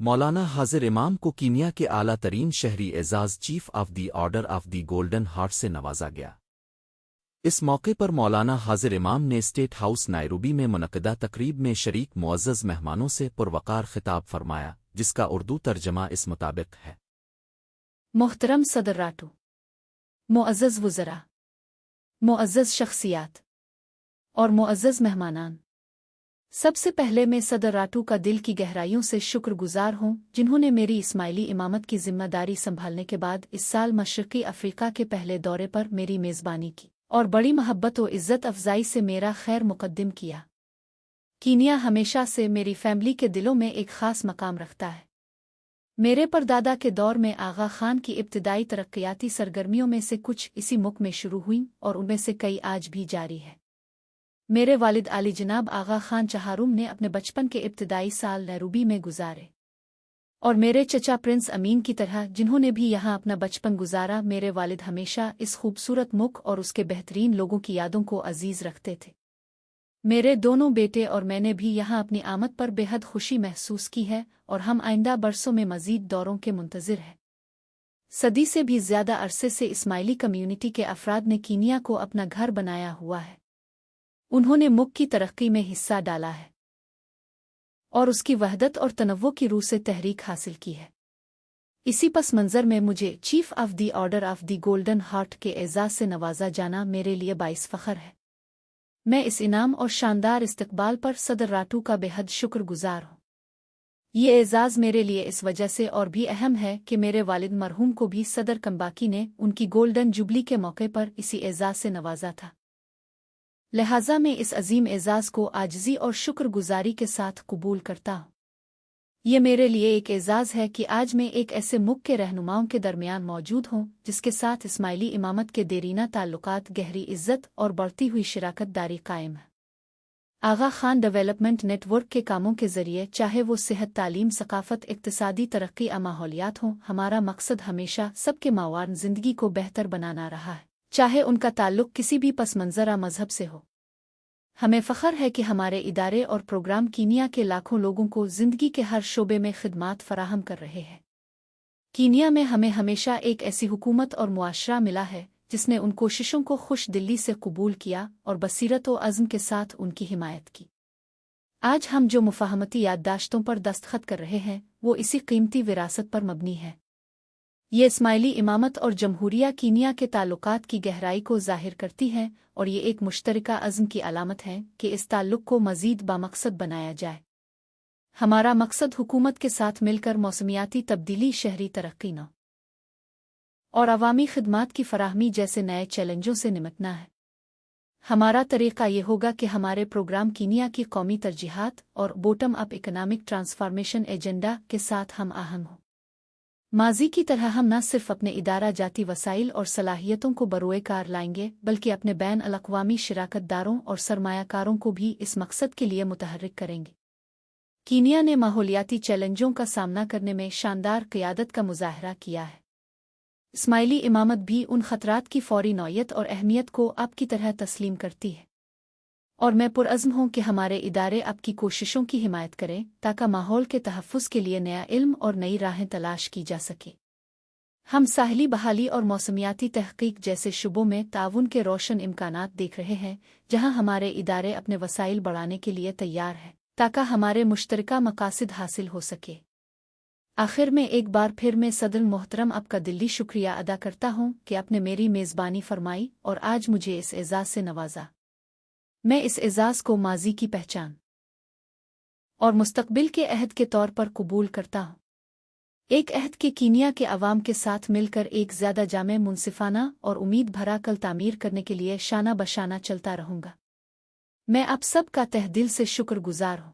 مولانا حاضر امام کو کینیا کے اعلیٰ ترین شہری اعزاز chief of the order of the golden heart سے نوازا گیا۔ اس موقع پر مولانا حاضر امام نے اسٹیٹ ہاؤس نائروبی میں منعقدہ تقریب میں شریک معزز مہمانوں سے پروقار خطاب فرمایا، جس کا اردو ترجمہ اس مطابق ہے۔ محترم صدر راٹو، معزز وزراء، معزز شخصیات اور معزز مہمانان، سب سے پہلے میں صدر راٹو کا دل کی گہرائیوں سے شکر گزار ہوں جنہوں نے میری اسماعیلی امامت کی ذمہ داری سنبھالنے کے بعد اس سال مشرقی افریقہ کے پہلے دورے پر میری میزبانی کی اور بڑی محبت و عزت افزائی سے میرا خیر مقدم کیا۔ کینیا ہمیشہ سے میری فیملی کے دلوں میں ایک خاص مقام رکھتا ہے۔ میرے پردادا کے دور میں آغا خان کی ابتدائی ترقیاتی سرگرمیوں میں سے کچھ اسی ملک میں شروع ہوئیں اور ان میں سے کئی آج بھی جاری ہے۔ میرے والد علی جناب آغا خان چہارم نے اپنے بچپن کے ابتدائی سال نیروبی میں گزارے، اور میرے چچا پرنس امین کی طرح جنہوں نے بھی یہاں اپنا بچپن گزارا، میرے والد ہمیشہ اس خوبصورت ملک اور اس کے بہترین لوگوں کی یادوں کو عزیز رکھتے تھے۔ میرے دونوں بیٹے اور میں نے بھی یہاں اپنی آمد پر بے حد خوشی محسوس کی ہے اور ہم آئندہ برسوں میں مزید دوروں کے منتظر ہیں۔ صدی سے بھی زیادہ عرصے سے اسماعیلی کمیونٹی کے افراد نے کینیا کو اپنا گھر بنایا ہوا ہے۔ انہوں نے ملک کی ترقی میں حصہ ڈالا ہے اور اس کی وحدت اور تنوع کی روح سے تحریک حاصل کی ہے۔ اسی پس منظر میں مجھے chief of the order of the golden heart کے اعزاز سے نوازا جانا میرے لیے باعث فخر ہے۔ میں اس انعام اور شاندار استقبال پر صدر راٹو کا بے حد شکر گزار ہوں۔ یہ اعزاز میرے لیے اس وجہ سے اور بھی اہم ہے کہ میرے والد مرحوم کو بھی صدر کمباکی نے ان کی گولڈن جوبلی کے موقع پر اسی اعزاز سے نوازا تھا، لہٰذا میں اس عظیم اعزاز کو عاجزی اور شکر گزاری کے ساتھ قبول کرتا ہوں۔ یہ میرے لیے ایک اعزاز ہے کہ آج میں ایک ایسے ملک کے رہنماؤں کے درمیان موجود ہوں جس کے ساتھ اسماعیلی امامت کے دیرینہ تعلقات، گہری عزت اور بڑھتی ہوئی شراکت داری قائم ہے۔ آغا خان ڈیولپمنٹ نیٹ ورک کے کاموں کے ذریعے، چاہے وہ صحت، تعلیم، ثقافت، اقتصادی ترقی یا ماحولیات ہوں، ہمارا مقصد ہمیشہ سب کے معاون زندگی کو بہتر بنانا رہا ہے، چاہے ان کا تعلق کسی بھی پس منظر یا مذہب سے ہو۔ ہمیں فخر ہے کہ ہمارے ادارے اور پروگرام کینیا کے لاکھوں لوگوں کو زندگی کے ہر شعبے میں خدمات فراہم کر رہے ہیں۔ کینیا میں ہمیں ہمیشہ ایک ایسی حکومت اور معاشرہ ملا ہے جس نے ان کوششوں کو خوش دلی سے قبول کیا اور بصیرت و عزم کے ساتھ ان کی حمایت کی۔ آج ہم جو مفاہمتی یادداشتوں پر دستخط کر رہے ہیں وہ اسی قیمتی وراثت پر مبنی ہے۔ یہ اسماعیلی امامت اور جمہوریہ کینیا کے تعلقات کی گہرائی کو ظاہر کرتی ہے اور یہ ایک مشترکہ عزم کی علامت ہے کہ اس تعلق کو مزید بامقصد بنایا جائے۔ ہمارا مقصد حکومت کے ساتھ مل کر موسمیاتی تبدیلی، شہری ترقی نو اور عوامی خدمات کی فراہمی جیسے نئے چیلنجوں سے نمٹنا ہے۔ ہمارا طریقہ یہ ہوگا کہ ہمارے پروگرام کینیا کی قومی ترجیحات اور بوٹم اپ اکنامک ٹرانسفارمیشن ایجنڈا کے ساتھ ہم آہنگ ہوں۔ ماضی کی طرح ہم نہ صرف اپنے ادارہ جاتی وسائل اور صلاحیتوں کو بروئے کار لائیں گے بلکہ اپنے بین الاقوامی شراکت داروں اور سرمایہ کاروں کو بھی اس مقصد کے لیے متحرک کریں گے۔ کینیا نے ماحولیاتی چیلنجوں کا سامنا کرنے میں شاندار قیادت کا مظاہرہ کیا ہے۔ اسماعیلی امامت بھی ان خطرات کی فوری نوعیت اور اہمیت کو اب کی طرح تسلیم کرتی ہے، اور میں پرعزم ہوں کہ ہمارے ادارے اب کی کوششوں کی حمایت کریں تاکہ ماحول کے تحفظ کے لیے نیا علم اور نئی راہیں تلاش کی جا سکے۔ ہم ساحلی بحالی اور موسمیاتی تحقیق جیسے شعبوں میں تعاون کے روشن امکانات دیکھ رہے ہیں جہاں ہمارے ادارے اپنے وسائل بڑھانے کے لیے تیار ہیں تاکہ ہمارے مشترکہ مقاصد حاصل ہو سکے۔ آخر میں ایک بار پھر میں صدر محترم آپ کا دلی شکریہ ادا کرتا ہوں کہ آپ نے میری میزبانی فرمائی اور آج مجھے اس اعزاز سے نوازا۔ میں اس اعزاز کو ماضی کی پہچان اور مستقبل کے عہد کے طور پر قبول کرتا ہوں، ایک عہد کے کینیا کے عوام کے ساتھ مل کر ایک زیادہ جامع، منصفانہ اور امید بھرا کل تعمیر کرنے کے لیے شانہ بشانہ چلتا رہوں گا۔ میں آپ سب کا تہ دل سے شکر گزار ہوں۔